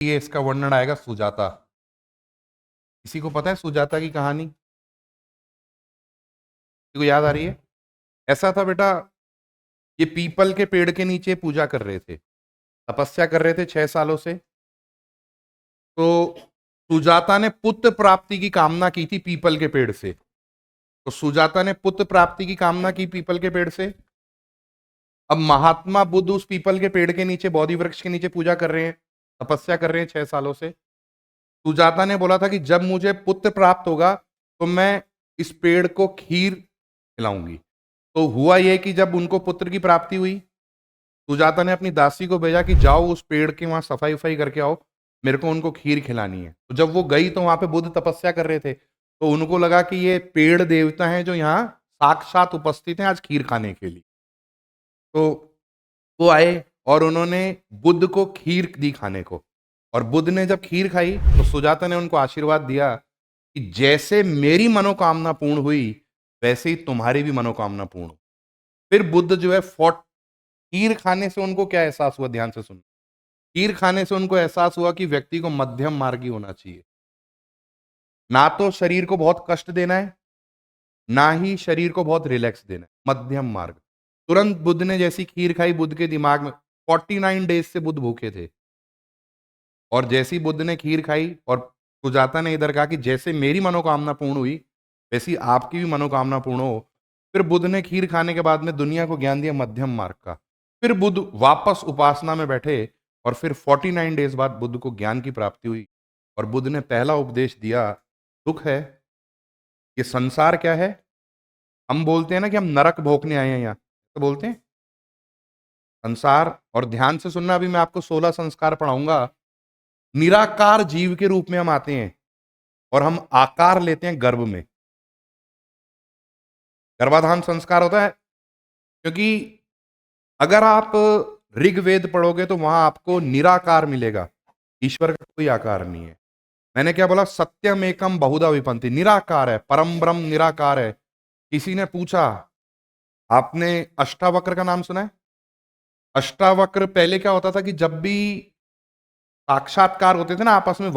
ये इसका वर्णन आएगा सुजाता। किसी को पता है सुजाता की कहानी? किसी को याद आ रही है? ऐसा था बेटा, ये पीपल के पेड़ के नीचे पूजा कर रहे थे, तपस्या कर रहे थे 6 सालों से। तो सुजाता ने पुत्र प्राप्ति की कामना की थी पीपल के पेड़ से। तो सुजाता ने पुत्र प्राप्ति की कामना की पीपल के पेड़ से। अब महात्मा बुद्ध उस पीपल के पेड़ के नीचे, बोधि वृक्ष के नीचे पूजा कर रहे हैं, तपस्या कर रहे हैं 6 सालों से। सुजाता ने बोला था कि जब मुझे पुत्र प्राप्त होगा तो मैं इस पेड़ को खीर खिलाऊंगी। तो हुआ यह कि जब उनको पुत्र की प्राप्ति हुई, सुजाता ने अपनी दासी को भेजा कि जाओ उस पेड़ की वहां सफाई वफाई करके आओ, मेरे को उनको खीर खिलानी है। तो जब वो गई तो वहां पे बुद्ध तपस्या कर रहे थे, तो उनको लगा कि ये पेड़ देवता हैं जो यहाँ साक्षात उपस्थित हैं आज खीर खाने के लिए। तो वो आए और उन्होंने बुद्ध को खीर दी खाने को। और बुद्ध ने जब खीर खाई तो सुजाता ने उनको आशीर्वाद दिया कि जैसे मेरी मनोकामना पूर्ण हुई वैसे ही तुम्हारी भी मनोकामना पूर्ण हो। फिर बुद्ध जो है खीर खाने से उनको क्या एहसास हुआ? ध्यान से सुनो। खीर खाने से उनको एहसास हुआ कि व्यक्ति को मध्यम मार्गी होना चाहिए, ना तो शरीर को बहुत कष्ट देना है, ना ही शरीर को बहुत रिलैक्स देना है, मध्यम मार्ग। तुरंत बुद्ध ने जैसी खीर खाई, बुद्ध के दिमाग में 49 डेज से बुद्ध भूखे थे, और जैसी बुद्ध ने खीर खाई और सुजाता ने इधर कहा कि जैसे मेरी मनोकामना पूर्ण हुई वैसी आपकी भी मनोकामना पूर्ण हो। फिर बुद्ध ने खीर खाने के बाद में दुनिया को ज्ञान दिया मध्यम मार्ग का। फिर बुद्ध वापस उपासना में बैठे और फिर 49 डेज बाद बुद्ध को ज्ञान की प्राप्ति हुई। और बुद्ध ने पहला उपदेश दिया, दुख है कि संसार क्या है। हम बोलते हैं ना कि हम नरक भोगने आए हैं यहाँ, तो बोलते हैं संसार। और ध्यान से सुनना, अभी मैं आपको 16 संस्कार पढ़ाऊंगा। निराकार जीव के रूप में हम आते हैं और हम आकार लेते हैं गर्भ में। गर्भाधान संस्कार होता है, क्योंकि अगर आप ऋग्वेद पढ़ोगे तो वहां आपको निराकार मिलेगा, ईश्वर का कोई आकार नहीं है। मैंने क्या बोला? सत्यम एकम बहुधा विपंति, निराकार है, परम ब्रह्म निराकार है। किसी ने पूछा, आपने अष्टावक्र का नाम सुना है? अष्टावक्र पहले क्या होता था कि जब भी साक्षात्कार होते थे ना आपस में,